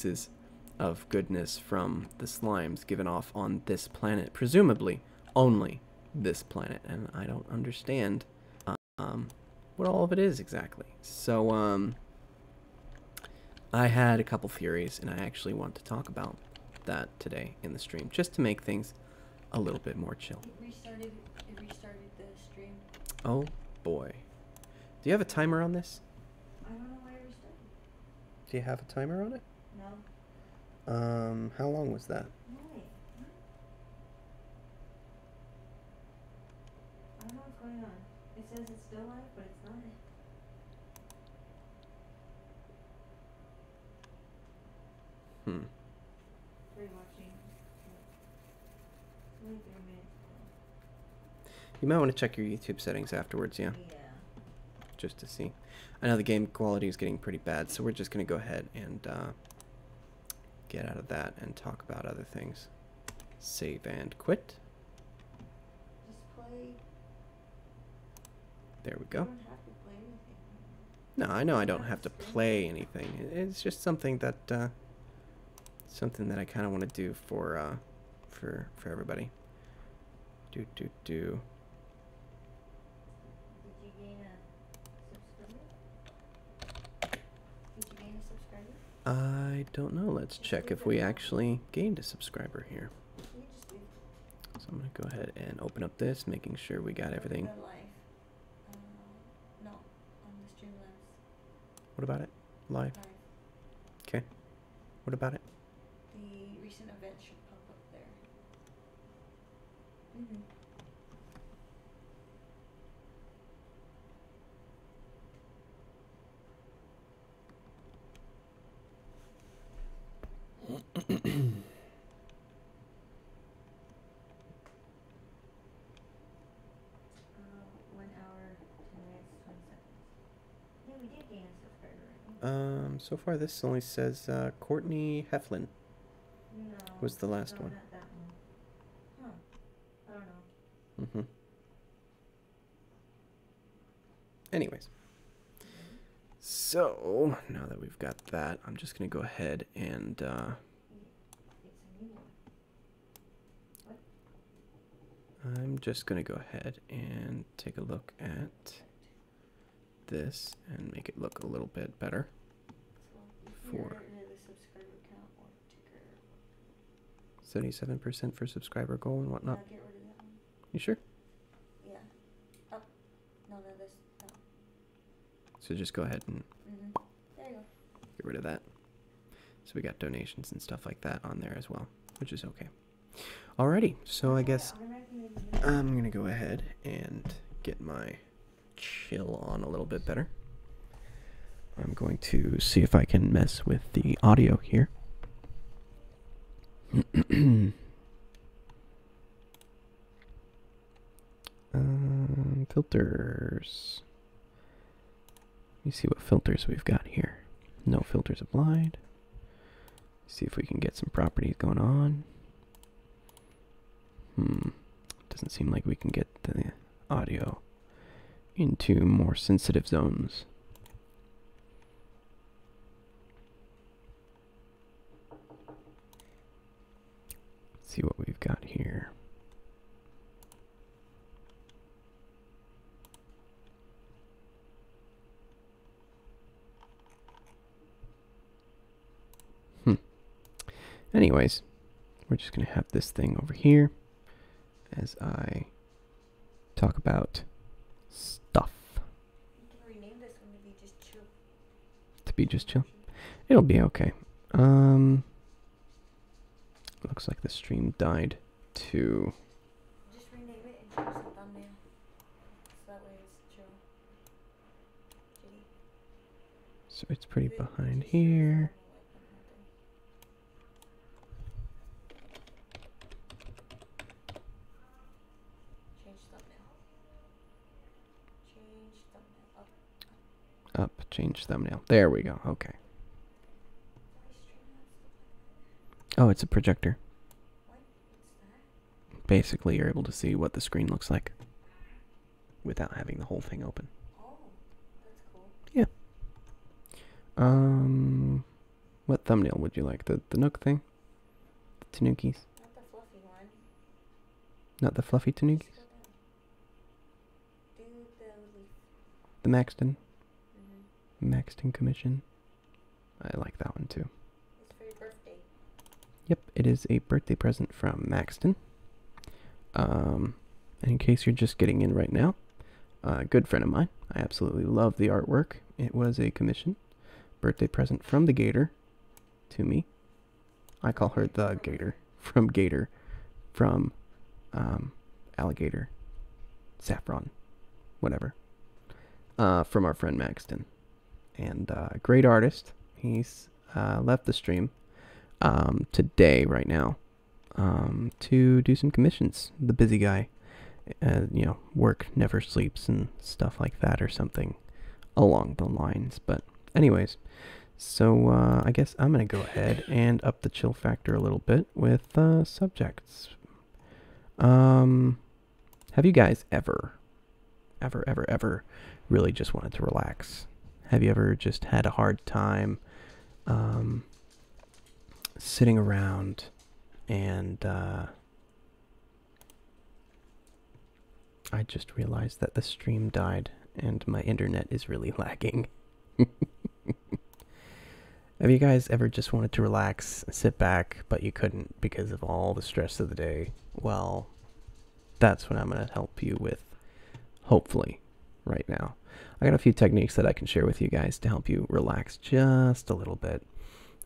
pieces of goodness from the slimes given off on this planet, presumably only this planet, and I don't understand what all of it is exactly. So I had a couple theories, and I actually want to talk about that today in the stream, just to make things a little bit more chill. It restarted the stream. Oh boy. Do you have a timer on this? I don't know why it restarted. Do you have a timer on it? No. How long was that? No, wait. What? I don't know what's going on. It says it's still live, but it's not. We're watching. It's only 3 minutes. You might want to check your YouTube settings afterwards, yeah? Yeah. Just to see. I know the game quality is getting pretty bad, so we're just going to go ahead and get out of that and talk about other things. Save and quit. Just play. There we You go. don't have to play anything. No, I know I don't have to play anything. It's just something that I kind of want to do for everybody. Do. Did you gain a subscriber? Did you gain a subscriber? I don't know. Let's check if we actually gained a subscriber here. You just do. So I'm going to go ahead and open up this, making sure we got everything. Live. No, on the Streamlabs. What about it? Live. Live. Okay. What about it? The recent event should pop up there. Mm-hmm. Yeah, we did gain a subscriber, right? So far this only says Courtney Heflin No. was the last one. Not that one. Huh. I don't know. Anyways. So, now that we've got that, I'm just going to go ahead and It's a new one. What? I'm just going to go ahead and take a look at this and make it look a little bit better. So, For the subscriber count or ticker. 77% for subscriber goal and whatnot. Get rid of that one. You sure? Yeah. Up. No, this. No. So just go ahead and There you go. get rid of that. So we got donations and stuff like that on there as well, which is okay. Alrighty, so I guess I'm going to go ahead and get my chill on a little bit better. I'm going to see if I can mess with the audio here. Filters. Let me see what filters we've got here. No filters applied. See if we can get some properties going on. Doesn't seem like we can get the audio into more sensitive zones. Let's see what we've got here. Anyways, we're just going to have this thing over here as I talk about stuff. You can rename this one to be just chill. To be just chill? It'll be okay. Looks like the stream died too. Just rename it and change the thumbnail. So that way it's chill. So it's pretty behind here. Change thumbnail. Change thumbnail. Up, change thumbnail. There we go. Okay. Oh, it's a projector. What? What's that? Basically, you're able to see what the screen looks like without having the whole thing open. Oh, that's cool. Yeah. What thumbnail would you like? The Nook thing? The Tanukis? Not the fluffy one. Not the fluffy Tanukis? Scroll down. Do the leaf. The Maxton? Mm-hmm. Maxton commission. I like that one too. It's for your birthday. Yep, it is a birthday present from Maxton. And in case you're just getting in right now, a good friend of mine. I absolutely love the artwork. It was a commission. Birthday present from the Gator to me. I call her the Gator. From Gator. From Alligator. Saffron. Whatever. From our friend Maxton. And great artist. He's left the stream today, right now, to do some commissions. The busy guy. You know, work never sleeps and stuff like that, or something along the lines. But anyways, so I guess I'm gonna go ahead and up the chill factor a little bit with subjects. Have you guys ever really just wanted to relax? Have you ever just had a hard time sitting around and I just realized that the stream died and my internet is really lagging. Have you guys ever just wanted to relax, sit back, but you couldn't because of all the stress of the day? Well, that's what I'm going to help you with, hopefully, right now. I got a few techniques that I can share with you guys to help you relax just a little bit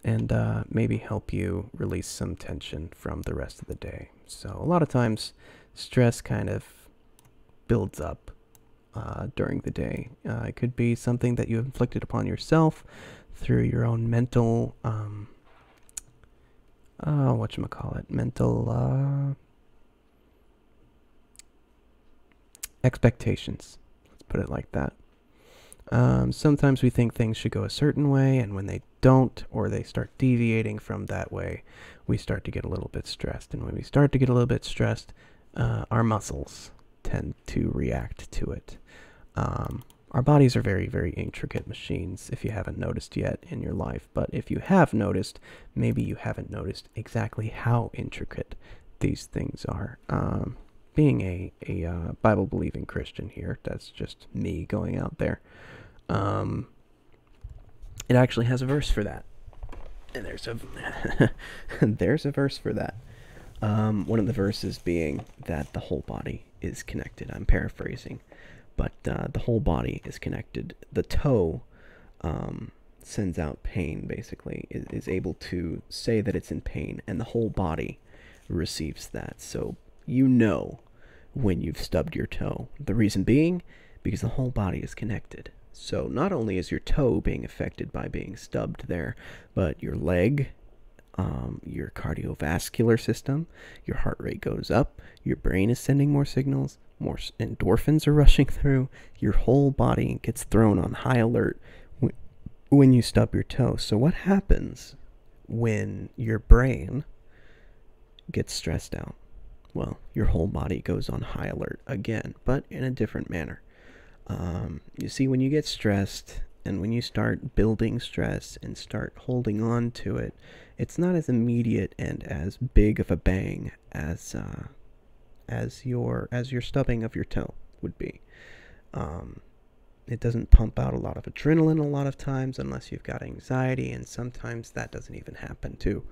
and maybe help you release some tension from the rest of the day. So a lot of times, stress kind of builds up during the day. It could be something that you have inflicted upon yourself through your own mental, mental expectations. Let's put it like that. Sometimes we think things should go a certain way, and when they don't, or they start deviating from that way, we start to get a little bit stressed. And when we start to get a little bit stressed, our muscles tend to react to it. Our bodies are very, very intricate machines, if you haven't noticed yet in your life. But if you have noticed, maybe you haven't noticed exactly how intricate these things are. Being a Bible-believing Christian here, that's just me going out there. It actually has a verse for that. And there's a there's a verse for that. One of the verses being that the whole body is connected. I'm paraphrasing, but the whole body is connected. The toe sends out pain, basically, is able to say that it's in pain, and the whole body receives that. So you know when you've stubbed your toe. The reason being, because the whole body is connected. So not only is your toe being affected by being stubbed there, but your leg, your cardiovascular system, your heart rate goes up, your brain is sending more signals, more endorphins are rushing through, your whole body gets thrown on high alert when you stub your toe. So what happens when your brain gets stressed out? Well, your whole body goes on high alert again, but in a different manner. You see, when you get stressed and when you start building stress and start holding on to it, it's not as immediate and as big of a bang as your stubbing of your toe would be. It doesn't pump out a lot of adrenaline a lot of times unless you've got anxiety, and sometimes that doesn't even happen too.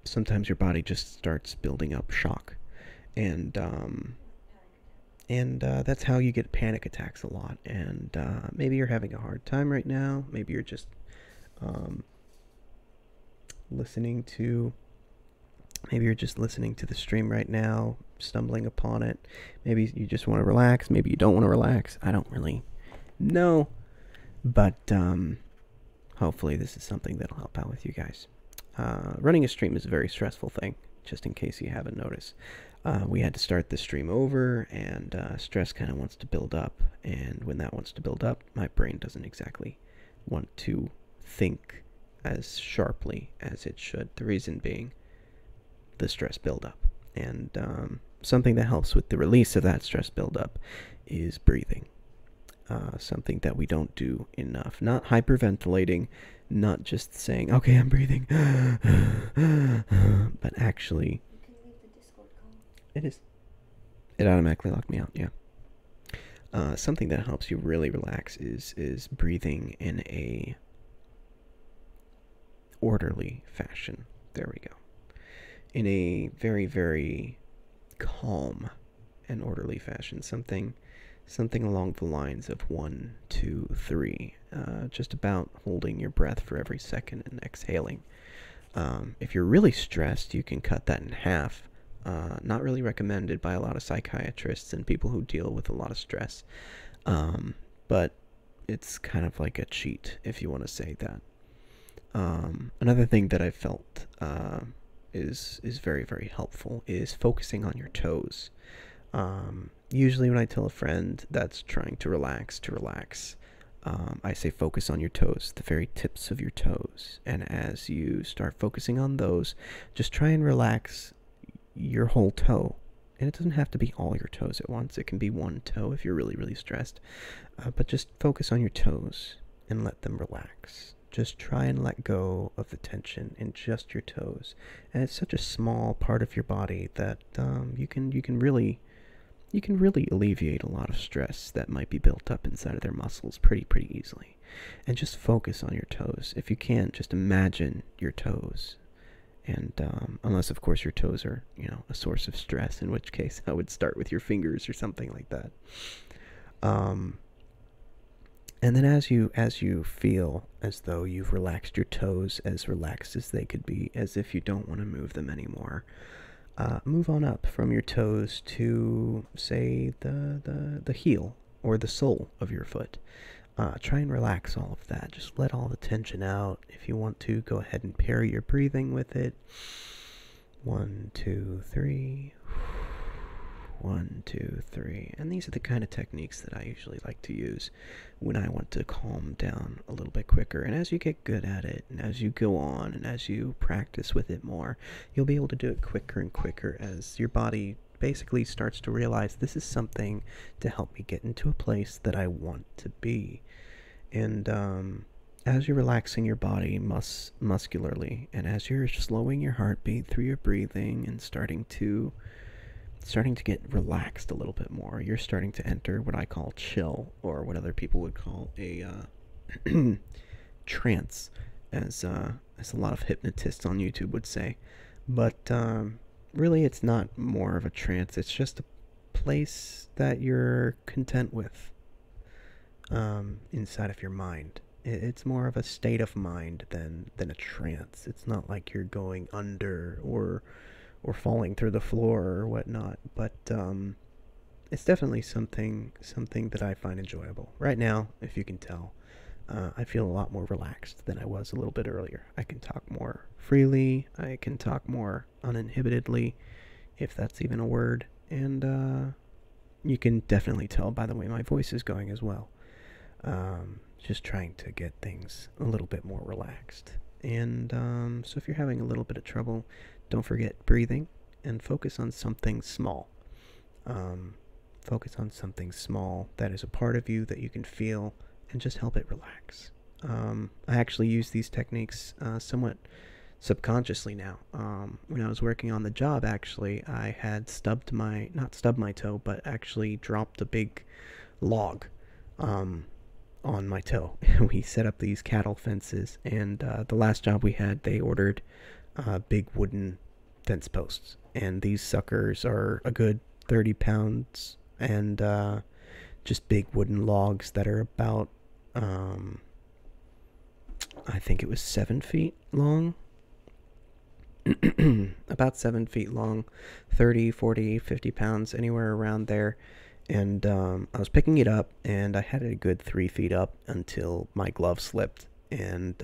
Sometimes your body just starts building up shock, and that's how you get panic attacks a lot. And maybe you're having a hard time right now. Maybe you're just listening to the stream right now, stumbling upon it. Maybe you just want to relax. Maybe you don't want to relax. I don't really know. But hopefully this is something that'll help out with you guys. Running a stream is a very stressful thing, just in case you haven't noticed. We had to start the stream over, and stress kind of wants to build up. And when that wants to build up, my brain doesn't exactly want to think as sharply as it should. The reason being the stress buildup. And something that helps with the release of that stress buildup is breathing. something that we don't do enough. Not hyperventilating, not just saying, okay, I'm breathing, but actually... You can leave the Discord call. It is. It automatically locked me out, yeah. Something that helps you really relax is breathing in a orderly fashion. There we go. In a very, very calm and orderly fashion. Something along the lines of 1, 2, 3. Just about holding your breath for every second and exhaling. If you're really stressed, you can cut that in half. Not really recommended by a lot of psychiatrists and people who deal with a lot of stress. But it's kind of like a cheat, if you want to say that. Another thing that I felt is very, very helpful is focusing on your toes. Usually when I tell a friend that's trying to relax, I say focus on your toes, the very tips of your toes. And as you start focusing on those, just try and relax your whole toe. And it doesn't have to be all your toes at once. It can be one toe if you're really, really stressed. But just focus on your toes and let them relax. Just try and let go of the tension in just your toes. And it's such a small part of your body that you can really alleviate a lot of stress that might be built up inside of their muscles pretty easily. And just focus on your toes. If you can't, just imagine your toes. And unless, of course, your toes are, a source of stress, in which case I would start with your fingers or something like that. And then as you feel as though you've relaxed your toes as relaxed as they could be, as if you don't want to move them anymore, move on up from your toes to, say, the heel or the sole of your foot. Try and relax all of that. Just let all the tension out. If you want to, go ahead and pair your breathing with it. 1, 2, 3. 1, 2, 3. And these are the kind of techniques that I usually like to use when I want to calm down a little bit quicker. And as you get good at it, and as you go on, and as you practice with it more, you'll be able to do it quicker and quicker as your body basically starts to realize this is something to help me get into a place that I want to be. And as you're relaxing your body muscularly, and as you're slowing your heartbeat through your breathing and starting to get relaxed a little bit more, you're starting to enter what I call chill, or what other people would call a trance, as a lot of hypnotists on YouTube would say. But really, it's not more of a trance. It's just a place that you're content with inside of your mind. It's more of a state of mind than a trance. It's not like you're going under or falling through the floor or whatnot, but it's definitely something that I find enjoyable. Right now, if you can tell, I feel a lot more relaxed than I was a little bit earlier. I can talk more freely. I can talk more uninhibitedly, if that's even a word. And you can definitely tell by the way my voice is going as well. Just trying to get things a little bit more relaxed. And so if you're having a little bit of trouble, don't forget breathing and focus on something small. Focus on something small that is a part of you that you can feel, and just help it relax. I actually use these techniques somewhat subconsciously now. When I was working on the job, actually, I had not stubbed my toe, but actually dropped a big log on my toe. We set up these cattle fences, and the last job we had, they ordered big wooden fence posts, and these suckers are a good 30 pounds, and just big wooden logs that are about I think it was 7 feet long. About 7 feet long, 30, 40, 50 pounds, anywhere around there. And I was picking it up, and I had it a good 3 feet up until my glove slipped and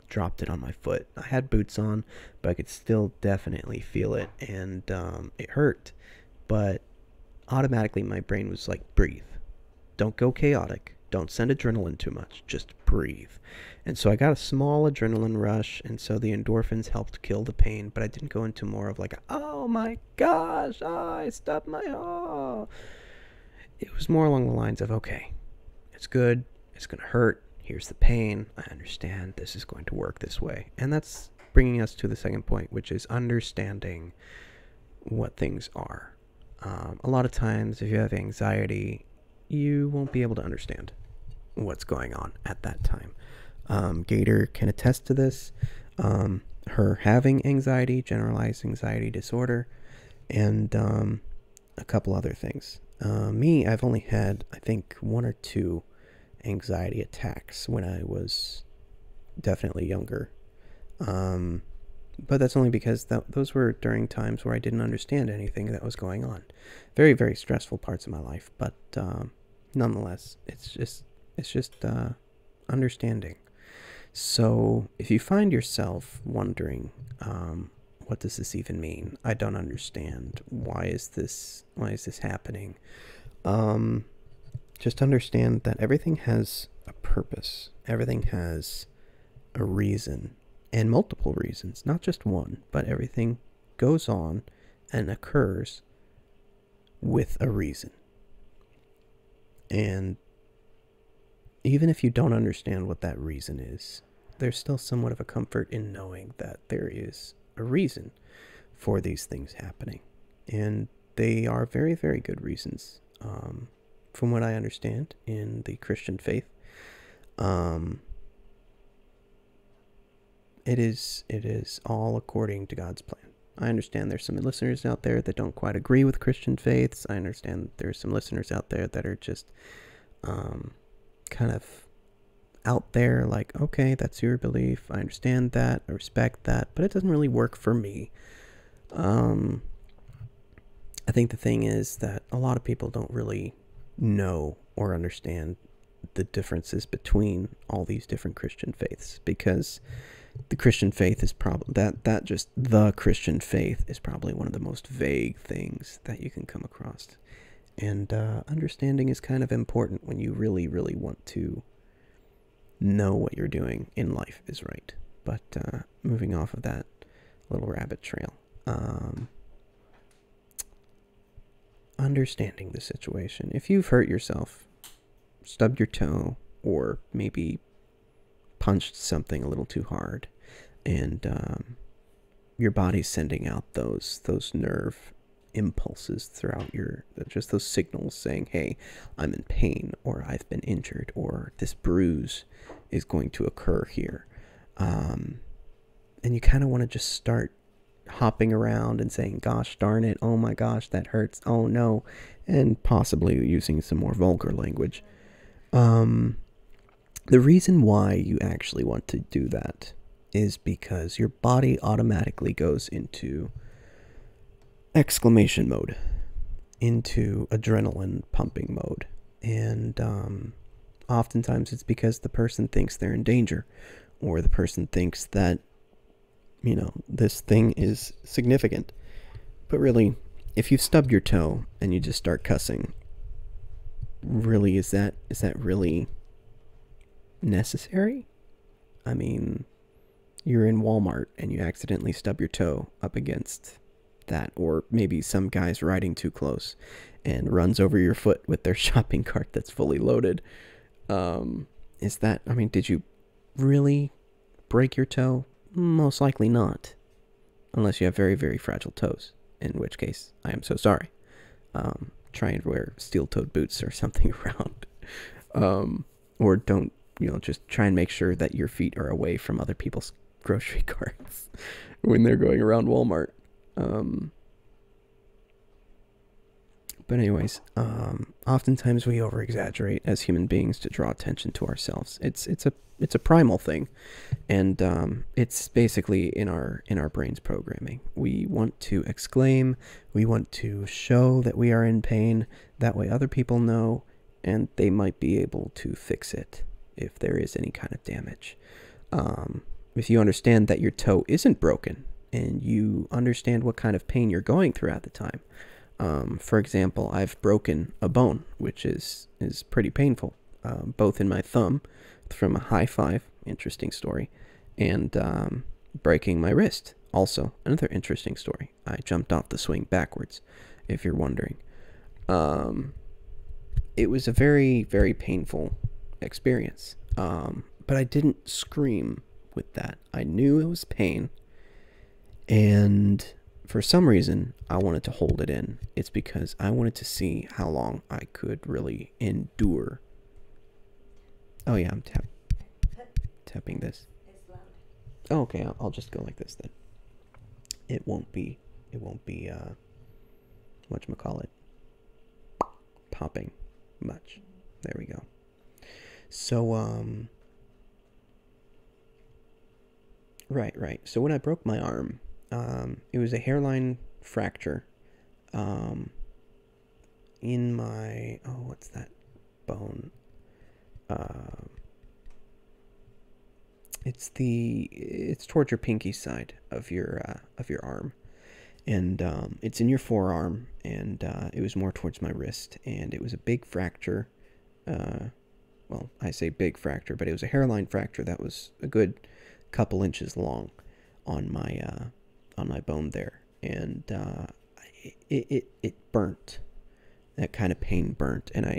dropped it on my foot. I had boots on, but I could still definitely feel it, and it hurt. But automatically my brain was like, breathe. Don't go chaotic. Don't send adrenaline too much. Just breathe. And so I got a small adrenaline rush, and so the endorphins helped kill the pain, but I didn't go into more of like, oh my gosh, I stubbed my... It was more along the lines of, okay, it's good, it's going to hurt, here's the pain, I understand this is going to work this way. And that's bringing us to the second point, which is understanding what things are. A lot of times, if you have anxiety, you won't be able to understand what's going on at that time. Gator can attest to this. Her having anxiety, generalized anxiety disorder, and a couple other things. Me, I've only had, I think, 1 or 2 anxiety attacks when I was definitely younger. But that's only because those were during times where I didn't understand anything that was going on. Very, very stressful parts of my life, but nonetheless, it's just understanding. So if you find yourself wondering, what does this even mean? I don't understand. Why is this happening? Just understand that everything has a purpose. Everything has a reason. And multiple reasons, not just one, but everything goes on and occurs with a reason. And even if you don't understand what that reason is, there's still somewhat of a comfort in knowing that there is a reason for these things happening. And they are very, very good reasons. From what I understand in the Christian faith, it is all according to God's plan. I understand there's some listeners out there that don't quite agree with Christian faiths. I understand there's some listeners out there that are just kind of out there like, okay, that's your belief. I understand that. I respect that. But it doesn't really work for me. I think the thing is that a lot of people don't really know or understand the differences between all these different Christian faiths, because the Christian faith is probably the Christian faith is probably one of the most vague things that you can come across. And understanding is kind of important when you really, really want to know what you're doing in life is right. But moving off of that little rabbit trail, understanding the situation. If you've hurt yourself, stubbed your toe, or maybe punched something a little too hard, and your body's sending out those nerve impulses throughout just those signals saying, hey, I'm in pain, or I've been injured, or this bruise is going to occur here. And you kind of want to just start hopping around and saying, gosh darn it, oh my gosh, that hurts, oh no, and possibly using some more vulgar language. The reason why you actually want to do that is because your body automatically goes into exclamation mode, into adrenaline pumping mode. And oftentimes it's because the person thinks they're in danger, or the person thinks that, this thing is significant. But really, if you stubbed your toe and you just start cussing, really, is that really necessary? I mean, you're in Walmart and you accidentally stub your toe up against that, or maybe some guy's riding too close and runs over your foot with their shopping cart that's fully loaded. Did you really break your toe? Most likely not, unless you have very, very fragile toes, in which case I am so sorry. Try and wear steel-toed boots or something around, or don't, just try and make sure that your feet are away from other people's grocery carts when they're going around Walmart. But anyways, oftentimes we over-exaggerate as human beings to draw attention to ourselves. It's a primal thing, and it's basically in our brain's programming. We want to exclaim, we want to show that we are in pain. That way other people know, and they might be able to fix it if there is any kind of damage. If you understand that your toe isn't broken, and you understand what kind of pain you're going through at the time. For example, I've broken a bone, which is pretty painful, both in my thumb from a high five, interesting story, and breaking my wrist, also another interesting story. I jumped off the swing backwards, if you're wondering. It was a very, very painful experience. But I didn't scream with that. I knew it was pain, and for some reason, I wanted to hold it in. It's because I wanted to see how long I could really endure. Oh yeah, I'm tapping this. It's loud. Oh, okay, I'll just go like this then. It won't be, whatchamacallit, popping much. There we go. So, right. So when I broke my arm, it was a hairline fracture, in my, what's that bone? It's towards your pinky side of your arm, and it's in your forearm, and it was more towards my wrist, and it was a big fracture. Well, I say big fracture, but it was a hairline fracture that was a good couple inches long on my bone there, and it burnt. That kind of pain burnt, and I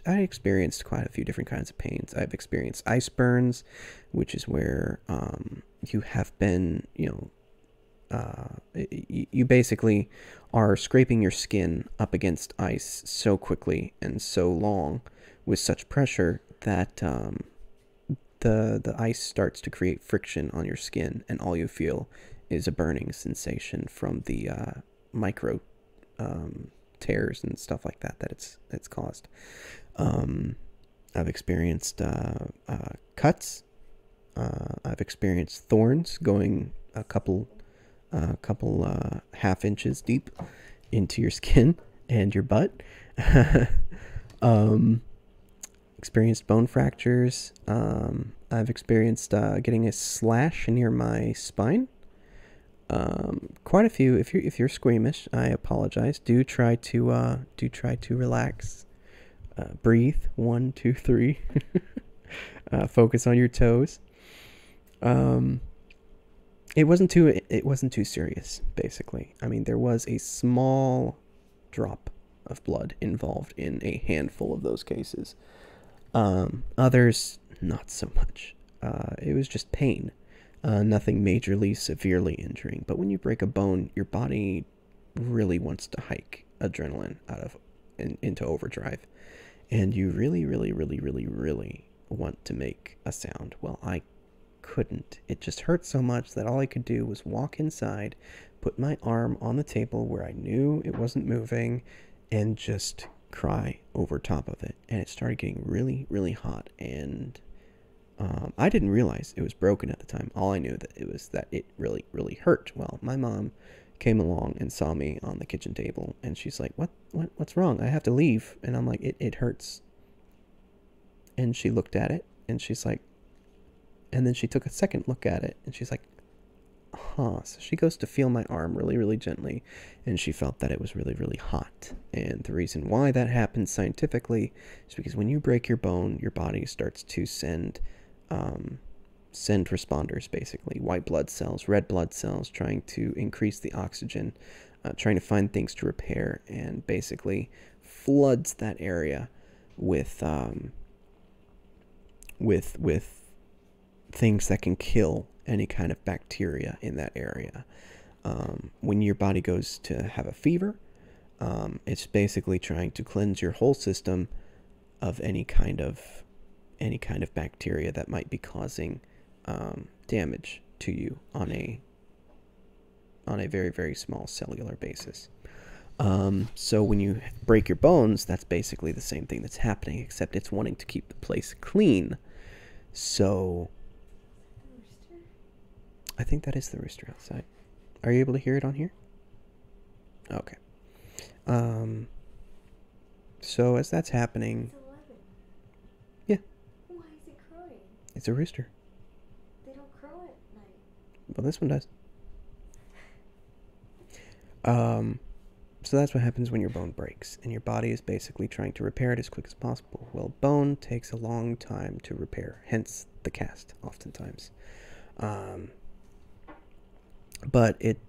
experienced quite a few different kinds of pains. I've experienced ice burns, which is where you have been, you basically are scraping your skin up against ice so quickly and so long with such pressure that the ice starts to create friction on your skin, and all you feel is a burning sensation from the micro tears and stuff like that it's caused. I've experienced cuts. I've experienced thorns going a couple half inches deep into your skin and your butt. Experienced bone fractures. I've experienced getting a slash near my spine. Quite a few. If you're squeamish, I apologize. Do try to relax. Breathe. 1, 2, 3. Focus on your toes. It wasn't too serious, basically. I mean, there was a small drop of blood involved in a handful of those cases. Others, not so much. It was just pain. Nothing majorly, severely injuring. But when you break a bone, your body really wants to hike adrenaline into overdrive. And you really, really, really, really, really want to make a sound. Well, I couldn't. It just hurt so much that all I could do was walk inside, put my arm on the table where I knew it wasn't moving, and just cry over top of it. And it started getting really, really hot, and I didn't realize it was broken at the time. All I knew that it really, really hurt. Well, my mom came along and saw me on the kitchen table, and she's like, what's wrong? I have to leave. And I'm like, it hurts. And she looked at it, and she's like, and then she took a second look at it, and she's like, huh. So she goes to feel my arm really, really gently, and she felt that it was really, really hot. And the reason why that happens scientifically is because when you break your bone, your body starts to send responders, basically white blood cells, red blood cells, trying to increase the oxygen, trying to find things to repair, and basically floods that area with things that can kill any kind of bacteria in that area. When your body goes to have a fever, it's basically trying to cleanse your whole system of any kind of bacteria that might be causing damage to you on a very, very small cellular basis. So when you break your bones, that's basically the same thing that's happening, except it's wanting to keep the place clean. So I think that is the rooster outside. Are you able to hear it on here? Okay. So as that's happening, It's 11. yeah, Why is it crowing? it's a rooster. They don't crow at night. Well, this one does. So that's what happens when your bone breaks, and your body is basically trying to repair it as quick as possible. Well, bone takes a long time to repair, hence the cast, oftentimes. But it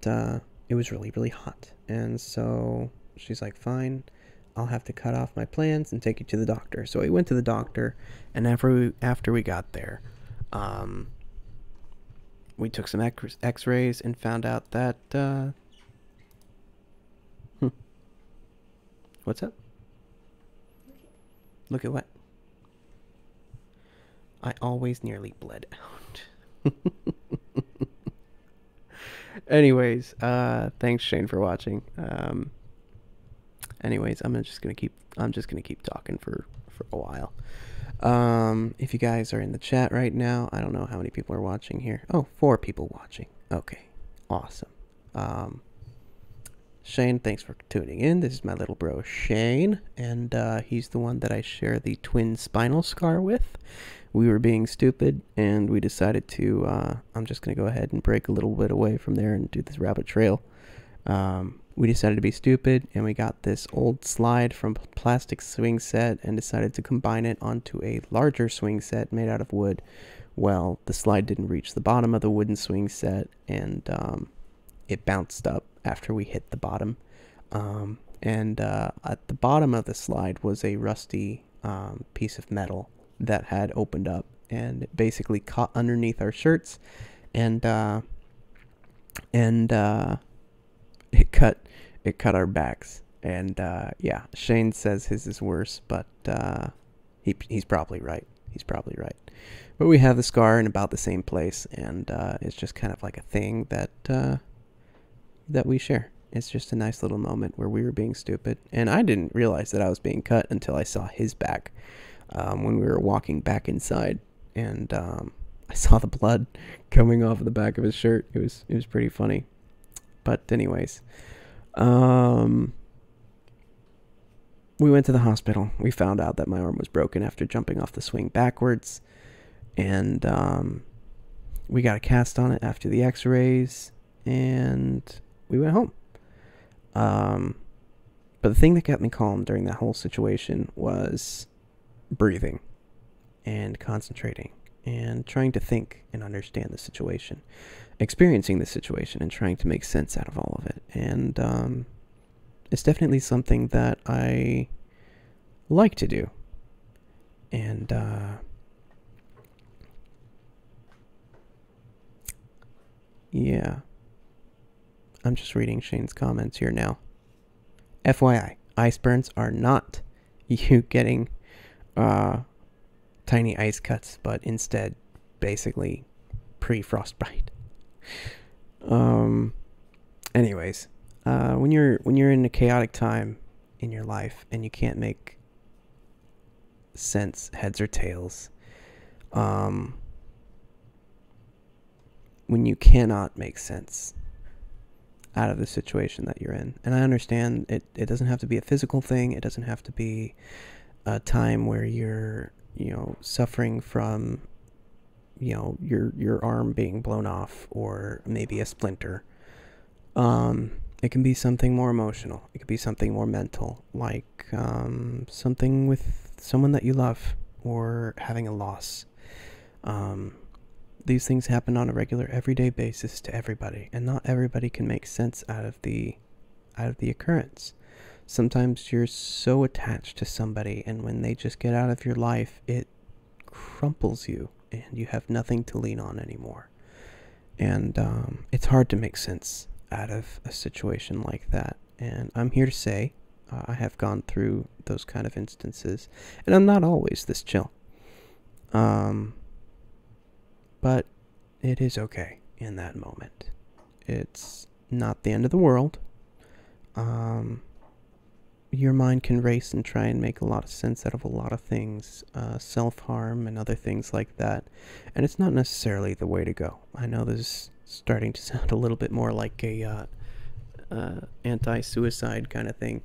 was really, really hot, and so she's like, fine, I'll have to cut off my plans and take you to the doctor. So we went to the doctor, and after we got there, we took some x-rays and found out that, what's up? Look at what? I always nearly bled out. Anyways, thanks Shane for watching. Anyways, I'm just gonna keep talking for a while. If you guys are in the chat right now, I don't know how many people are watching here. Oh, 4 people watching. Okay, awesome. Shane, thanks for tuning in. This is my little bro Shane, and he's the one that I share the twin spinal scar with. We were being stupid, and we decided to, I'm just going to go ahead and break a little bit away from there and do this rabbit trail. We decided to be stupid, and we got this old slide from plastic swing set and decided to combine it onto a larger swing set made out of wood. Well, the slide didn't reach the bottom of the wooden swing set, and it bounced up after we hit the bottom. And at the bottom of the slide was a rusty piece of metal that had opened up, and it basically caught underneath our shirts, and it cut our backs. And yeah, Shane says his is worse, but he's probably right. He's probably right. But we have the scar in about the same place, and it's just kind of like a thing that that we share. It's just a nice little moment where we were being stupid, and I didn't realize that I was being cut until I saw his back when we were walking back inside, and I saw the blood coming off of the back of his shirt. It was pretty funny. But anyways, we went to the hospital. We found out that my arm was broken after jumping off the swing backwards, and we got a cast on it after the x-rays, and we went home. But the thing that kept me calm during that whole situation was breathing and concentrating and trying to think and understand the situation, experiencing the situation and trying to make sense out of all of it. And it's definitely something that I like to do. And yeah, I'm just reading Shane's comments here now. FYI, ice burns are not you getting tiny ice cuts, but instead basically pre-frostbite. Anyways, when you're in a chaotic time in your life and you can't make sense, heads or tails, when you cannot make sense out of the situation that you're in, and I understand it doesn't have to be a physical thing, it doesn't have to be a time where you're, suffering from, your arm being blown off or maybe a splinter. It can be something more emotional. It could be something more mental, like something with someone that you love, or having a loss. These things happen on a regular, everyday basis to everybody, and not everybody can make sense out of the occurrence. Sometimes you're so attached to somebody, and when they just get out of your life, it crumples you, and you have nothing to lean on anymore. And it's hard to make sense out of a situation like that. And I'm here to say, I have gone through those kind of instances, and I'm not always this chill. But it is okay in that moment. It's not the end of the world. Your mind can race and try and make a lot of sense out of a lot of things, self-harm and other things like that. And it's not necessarily the way to go. I know this is starting to sound a little bit more like a anti-suicide kind of thing.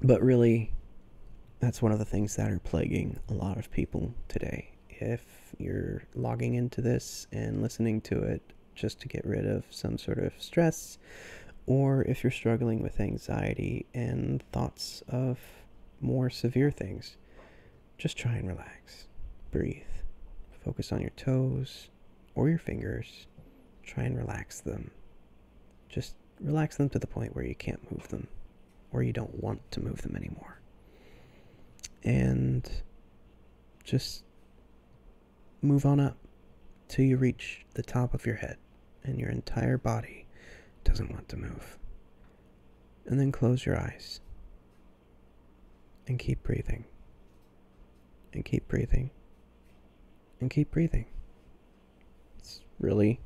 But really, that's one of the things that are plaguing a lot of people today. If you're logging into this and listening to it just to get rid of some sort of stress, or if you're struggling with anxiety and thoughts of more severe things, just try and relax. Breathe. Focus on your toes or your fingers. Try and relax them. Just relax them to the point where you can't move them where you don't want to move them anymore. And just move on up till you reach the top of your head and your entire body doesn't want to move. And then close your eyes and keep breathing and keep breathing and keep breathing. It's really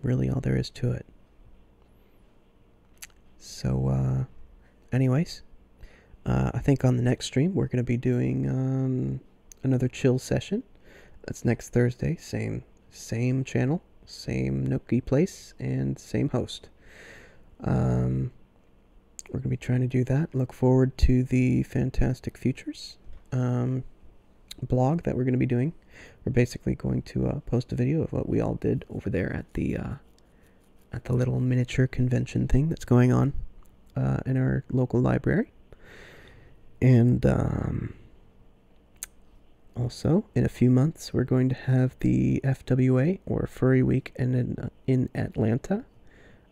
all there is to it. So anyways, I think on the next stream we're going to be doing another chill session. That's next Thursday. Same channel, same Nookie place, and same host. We're going to be trying to do that. Look forward to the Fantastic Futures blog that we're going to be doing. We're basically going to post a video of what we all did over there at the little miniature convention thing that's going on in our local library. And also, in a few months, we're going to have the FWA, or Furry Week, in Atlanta.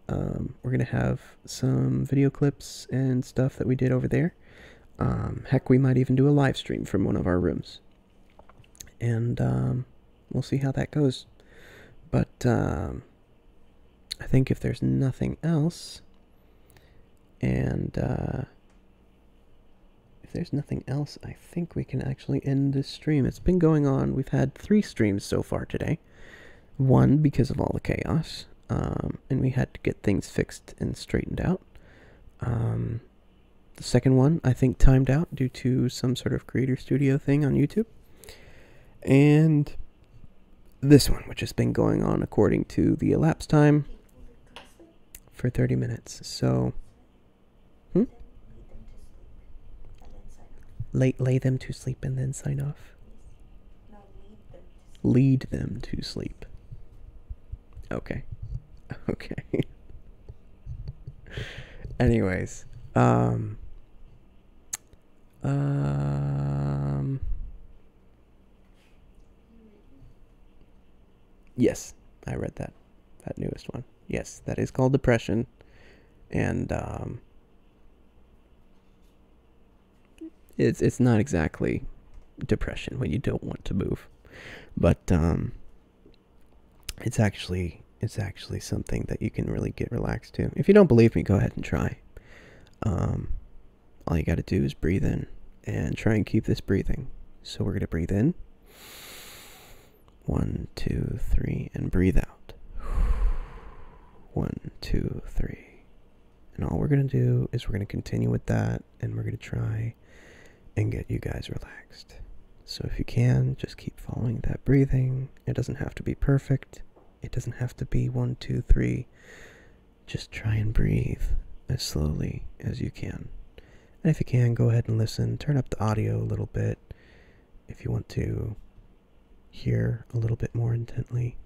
We're going to have some video clips and stuff that we did over there. Heck, we might even do a live stream from one of our rooms. And we'll see how that goes. But I think if there's nothing else, and if there's nothing else, I think we can actually end this stream. It's been going on. We've had 3 streams so far today. 1 because of all the chaos, and we had to get things fixed and straightened out. The second one, I think, timed out due to some sort of creator studio thing on YouTube. And this one, which has been going on according to the elapsed time for 30 minutes. So, lay them to sleep and then sign off. No, lead them to sleep. Okay. Okay. Anyways, yes, I read that newest one. Yes, that is called Depression, and it's not exactly depression when you don't want to move, but it's actually something that you can really get relaxed to. If you don't believe me, go ahead and try. All you got to do is breathe in and try and keep this breathing. So we're going to breathe in. 1, 2, 3, and breathe out. 1, 2, 3. And all we're going to do is we're going to continue with that, and we're going to try and get you guys relaxed. So if you can, just keep following that breathing. It doesn't have to be perfect. It doesn't have to be 1, 2, 3. Just try and breathe as slowly as you can. And if you can, go ahead and listen. Turn up the audio a little bit if you want to hear a little bit more intently.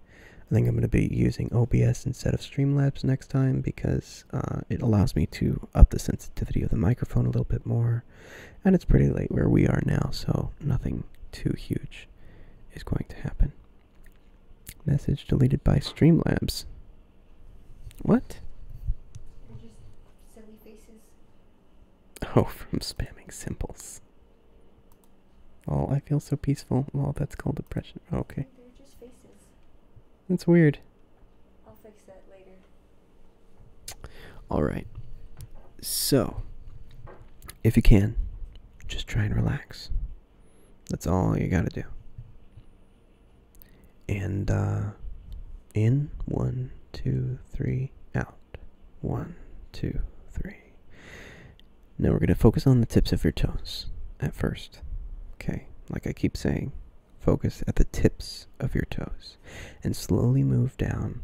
I think I'm going to be using OBS instead of Streamlabs next time because it allows me to up the sensitivity of the microphone a little bit more. And it's pretty late where we are now, so nothing too huge is going to happen. Message deleted by Streamlabs. What? They're just silly faces. Oh, from spamming symbols. Oh, I feel so peaceful. Well, that's called depression. Okay. They're just faces. That's weird. I'll fix that later. Alright. So, if you can, just try and relax. That's all you gotta do. And, in, 1, 2, 3, out. 1, 2, 3. Now we're gonna focus on the tips of your toes at first. Okay, like I keep saying, focus at the tips of your toes and slowly move down,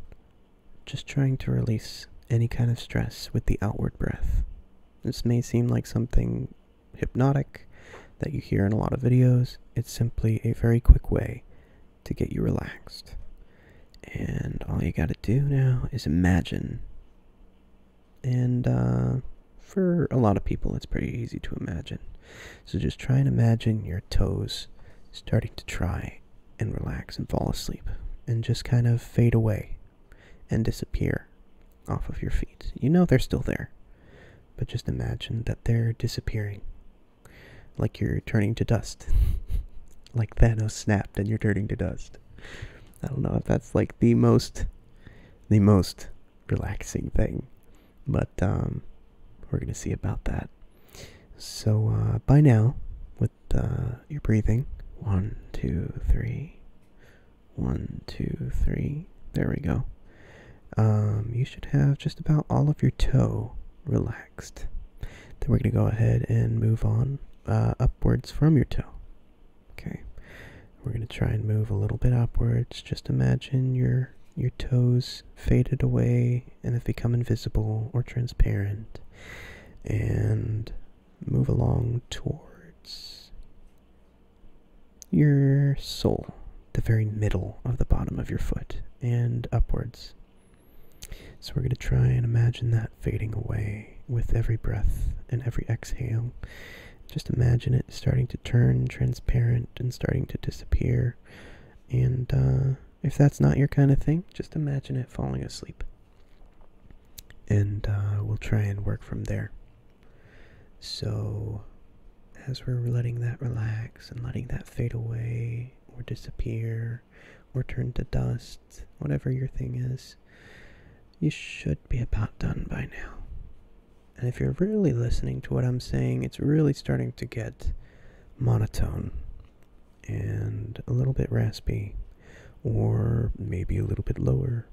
just trying to release any kind of stress with the outward breath. This may seem like something hypnotic that you hear in a lot of videos. It's simply a very quick way to get you relaxed. And all you gotta do now is imagine. And for a lot of people, it's pretty easy to imagine. So just try and imagine your toes starting to try and relax and fall asleep and just kind of fade away and disappear off of your feet. You know they're still there, but just imagine that they're disappearing. Like you're turning to dust. Like Thanos snapped and you're turning to dust. I don't know if that's like the most relaxing thing, but we're gonna see about that. So by now, with your breathing, 1, 2, 3, 1, 2, 3. There we go. You should have just about all of your toe relaxed. Then we're gonna go ahead and move on upwards from your toe. Okay. We're gonna try and move a little bit upwards. Just imagine your toes faded away and have become invisible or transparent, and move along towards your sole, the very middle of the bottom of your foot, and upwards. So we're going to try and imagine that fading away with every breath and every exhale. Just imagine it starting to turn transparent and starting to disappear. And if that's not your kind of thing, just imagine it falling asleep. And we'll try and work from there. So as we're letting that relax and letting that fade away or disappear or turn to dust, whatever your thing is, you should be about done by now. And if you're really listening to what I'm saying, it's really starting to get monotone and a little bit raspy, or maybe a little bit lower.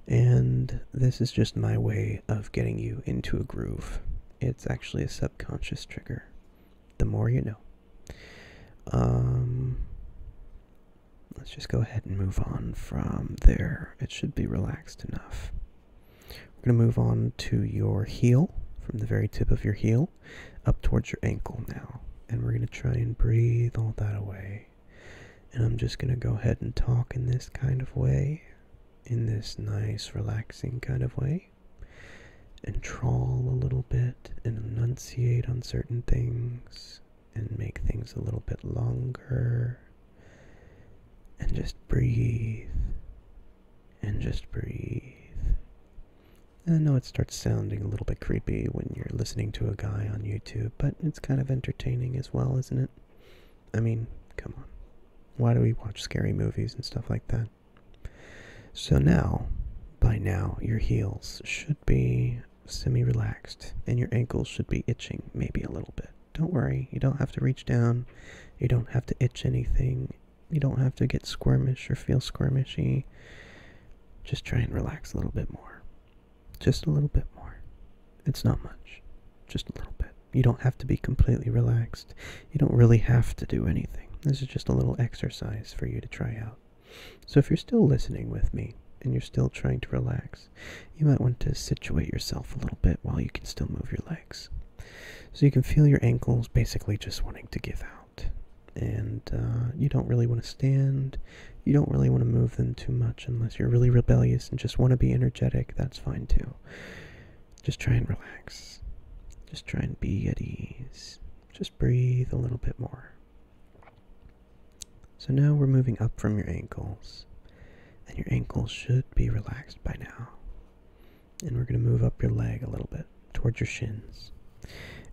And this is just my way of getting you into a groove. It's actually a subconscious trigger. The more you know. Let's just go ahead and move on from there. It should be relaxed enough. We're going to move on to your heel, from the very tip of your heel up towards your ankle now. And we're going to try and breathe all that away. And I'm just going to go ahead and talk in this kind of way, in this nice, relaxing kind of way, and trawl a little bit and enunciate on certain things and make things a little bit longer. And just breathe. And just breathe. And I know it starts sounding a little bit creepy when you're listening to a guy on YouTube, but it's kind of entertaining as well, isn't it? I mean, come on. Why do we watch scary movies and stuff like that? So now, by now, your heels should be semi-relaxed, and your ankles should be itching maybe a little bit. Don't worry, you don't have to reach down. You don't have to itch anything. You don't have to get squirmish or feel squirmishy. Just try and relax a little bit more. Just a little bit more. It's not much. Just a little bit. You don't have to be completely relaxed. You don't really have to do anything. This is just a little exercise for you to try out. So if you're still listening with me and you're still trying to relax, you might want to situate yourself a little bit while you can still move your legs. So you can feel your ankles basically just wanting to give out. And you don't really want to stand. You don't really want to move them too much unless you're really rebellious and just want to be energetic. That's fine too. Just try and relax. Just try and be at ease. Just breathe a little bit more. So now we're moving up from your ankles. And your ankles should be relaxed by now. And we're going to move up your leg a little bit towards your shins.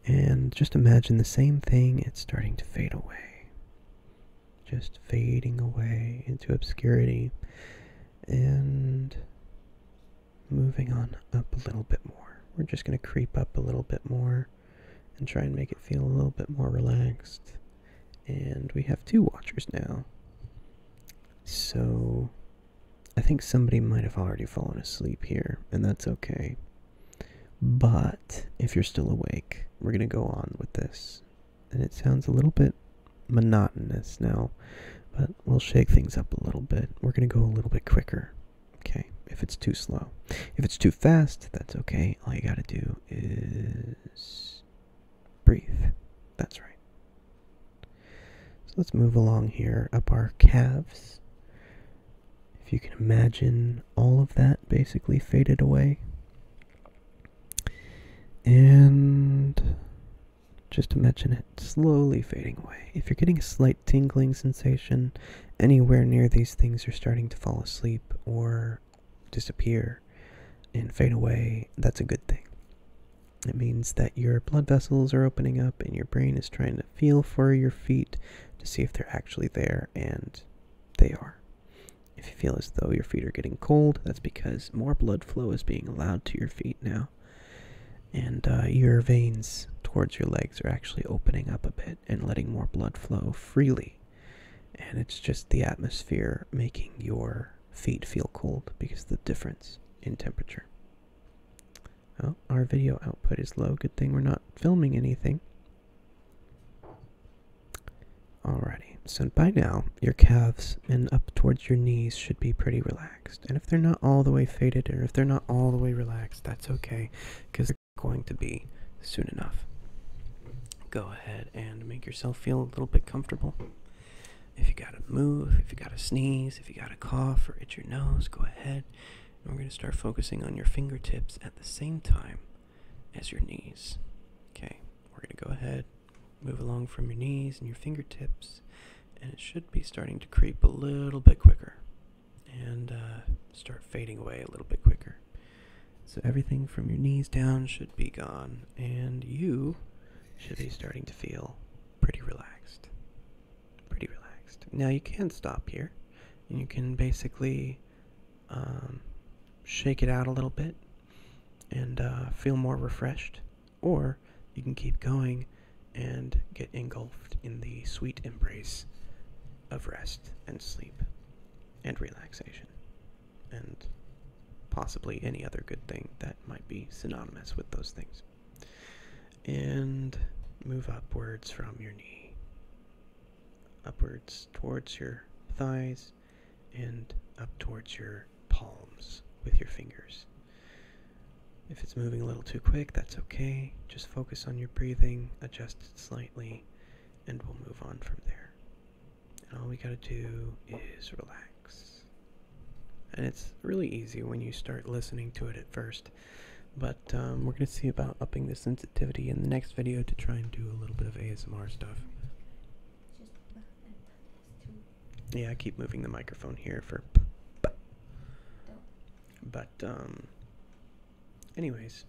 And just imagine the same thing. It's starting to fade away. Just fading away into obscurity. And moving on up a little bit more. We're just going to creep up a little bit more and try and make it feel a little bit more relaxed. And we have 2 watchers now. So I think somebody might have already fallen asleep here, and that's okay. But if you're still awake, we're going to go on with this. And it sounds a little bit monotonous now, but we'll shake things up a little bit. We're going to go a little bit quicker, okay, if it's too slow. If it's too fast, that's okay. All you got to do is breathe. That's right. So let's move along here up our calves. If you can imagine all of that basically faded away. And just imagine it slowly fading away. If you're getting a slight tingling sensation anywhere near these things, you're starting to fall asleep or disappear and fade away. That's a good thing. It means that your blood vessels are opening up and your brain is trying to feel for your feet to see if they're actually there, and they are. If you feel as though your feet are getting cold, that's because more blood flow is being allowed to your feet now. And your veins towards your legs are actually opening up a bit and letting more blood flow freely. And it's just the atmosphere making your feet feel cold because of the difference in temperature. Oh, our video output is low. Good thing we're not filming anything. Alrighty, so by now, your calves and up towards your knees should be pretty relaxed. And if they're not all the way faded, or if they're not all the way relaxed, that's okay, because they're going to be soon enough. Go ahead and make yourself feel a little bit comfortable. If you gotta move, if you gotta sneeze, if you gotta cough or itch your nose, go ahead. And we're going to start focusing on your fingertips at the same time as your knees. Okay, we're going to go ahead, move along from your knees and your fingertips, and it should be starting to creep a little bit quicker and start fading away a little bit quicker. So everything from your knees down should be gone, and you should be starting to feel pretty relaxed. Pretty relaxed. Now you can stop here, and you can basically shake it out a little bit and feel more refreshed, or you can keep going and get engulfed in the sweet embrace of rest and sleep and relaxation and possibly any other good thing that might be synonymous with those things. And move upwards from your knee, upwards towards your thighs, and up towards your palms with your fingers. If it's moving a little too quick, that's okay. Just focus on your breathing, adjust it slightly, and we'll move on from there. And all we gotta do is relax. And it's really easy when you start listening to it at first, but we're gonna see about upping the sensitivity in the next video to try and do a little bit of ASMR stuff. Yeah, I keep moving the microphone here for but anyways,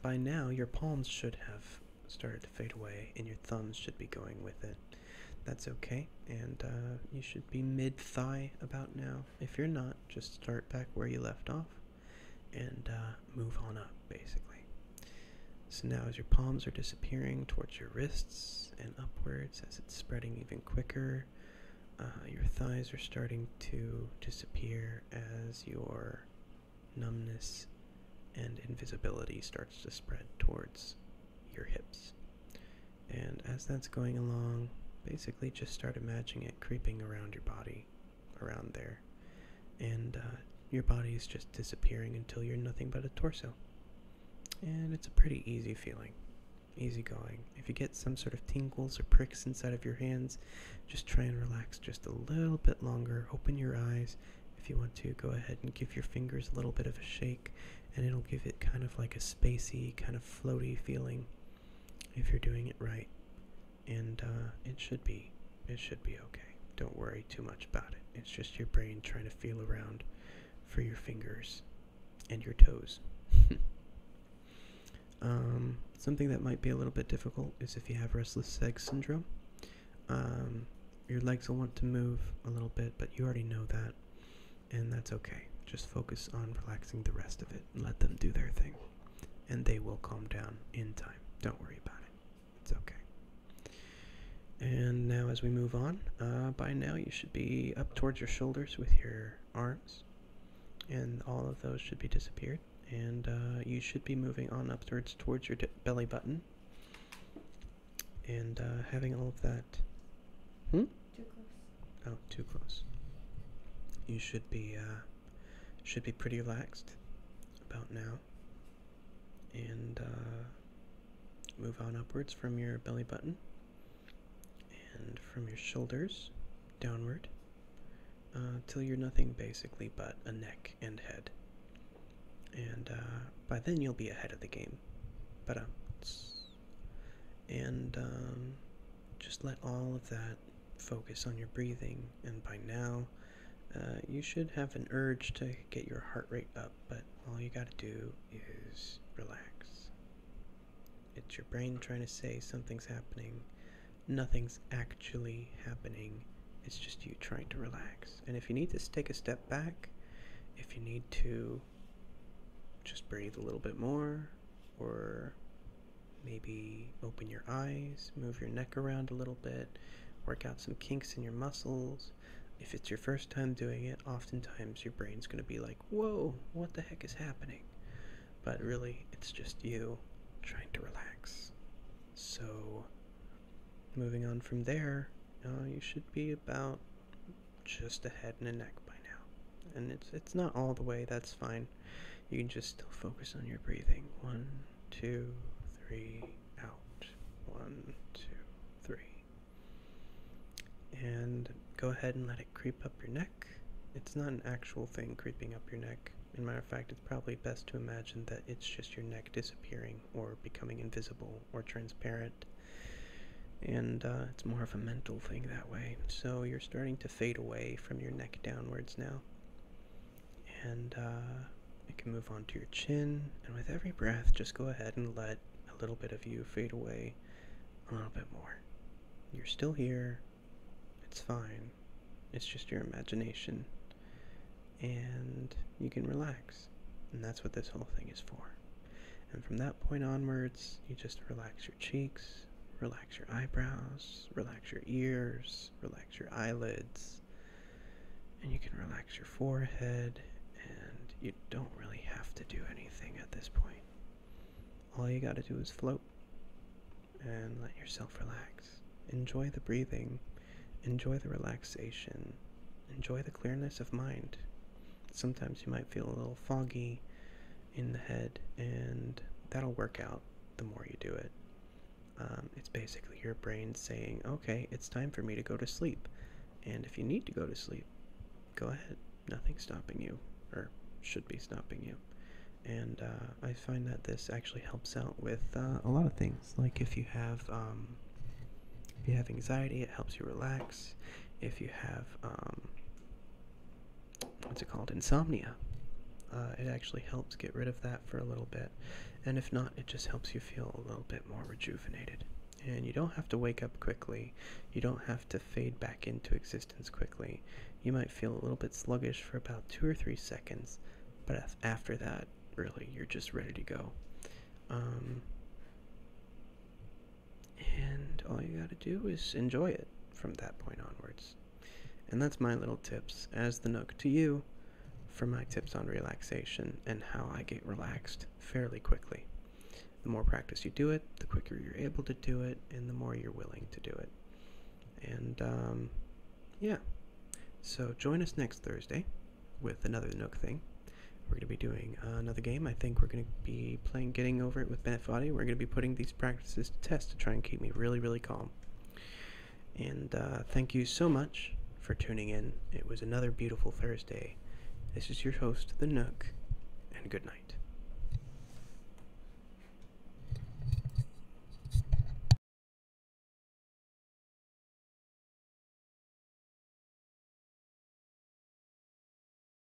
by now your palms should have started to fade away and your thumbs should be going with it. That's okay, and you should be mid-thigh about now. If you're not, just start back where you left off and move on up, basically. So now as your palms are disappearing towards your wrists and upwards, as it's spreading even quicker, your thighs are starting to disappear as your numbness and invisibility starts to spread towards your hips. And as that's going along, basically just start imagining it creeping around your body, around there. And your body is just disappearing until you're nothing but a torso. And it's a pretty easy feeling, easy going. If you get some sort of tingles or pricks inside of your hands, just try and relax just a little bit longer. Open your eyes. If you want to, go ahead and give your fingers a little bit of a shake, and it'll give it kind of like a spacey, kind of floaty feeling if you're doing it right. And it should be okay. Don't worry too much about it. It's just your brain trying to feel around for your fingers and your toes. Something that might be a little bit difficult is if you have restless leg syndrome. Your legs will want to move a little bit, but you already know that, and that's okay. Just focus on relaxing the rest of it and let them do their thing, and they will calm down in time. Don't worry about it. It's okay. And now as we move on, by now you should be up towards your shoulders with your arms, and all of those should be disappeared. And you should be moving on up towards your belly button, and having all of that. Too close. Oh, too close. You should be pretty relaxed about now, and move on upwards from your belly button and from your shoulders downward till you're nothing basically but a neck and head. And by then you'll be ahead of the game. And just let all of that focus on your breathing, and by now you should have an urge to get your heart rate up, but all you gotta do is relax. It's your brain trying to say something's happening. Nothing's actually happening. It's just you trying to relax. And if you need to take a step back, if you need to just breathe a little bit more, or maybe open your eyes, move your neck around a little bit, work out some kinks in your muscles. If it's your first time doing it, oftentimes your brain's going to be like, whoa, what the heck is happening? But really, it's just you trying to relax. So, moving on from there, you should be about just a head and a neck by now. And it's not all the way, that's fine. You can just still focus on your breathing. 1, 2, 3, out. 1, 2, 3. And go ahead and let it creep up your neck. It's not an actual thing creeping up your neck. As a matter of fact, it's probably best to imagine that it's just your neck disappearing or becoming invisible or transparent. And it's more of a mental thing that way. So you're starting to fade away from your neck downwards now. And you can move on to your chin. And with every breath, just go ahead and let a little bit of you fade away a little bit more. You're still here. It's fine. It's just your imagination. And you can relax. And that's what this whole thing is for. And from that point onwards, you just relax your cheeks, relax your eyebrows, relax your ears, relax your eyelids, and you can relax your forehead, and you don't really have to do anything at this point. All you gotta do is float and let yourself relax. Enjoy the breathing, enjoy the relaxation, enjoy the clearness of mind. Sometimes you might feel a little foggy in the head, and that'll work out the more you do it. It's basically your brain saying, okay, it's time for me to go to sleep. And if you need to go to sleep, go ahead. Nothing's stopping you, or should be stopping you. And I find that this actually helps out with a lot of things. Like if you have anxiety, it helps you relax. If you have insomnia, it actually helps get rid of that for a little bit. And if not, it just helps you feel a little bit more rejuvenated. And you don't have to wake up quickly. You don't have to fade back into existence quickly. You might feel a little bit sluggish for about 2 or 3 seconds, but after that, really, you're just ready to go. And all you gotta do is enjoy it from that point onwards. And that's my little tips as the Nook to you for my tips on relaxation and how I get relaxed fairly quickly. The more practice you do it, the quicker you're able to do it, and the more you're willing to do it. And yeah, so join us next Thursday with another Nook thing. We're going to be doing another game. I think we're going to be playing Getting Over It with Benefati. We're going to be putting these practices to test to try and keep me really, really calm. And thank you so much for tuning in. It was another beautiful Thursday. This is your host, the Nook, and good night.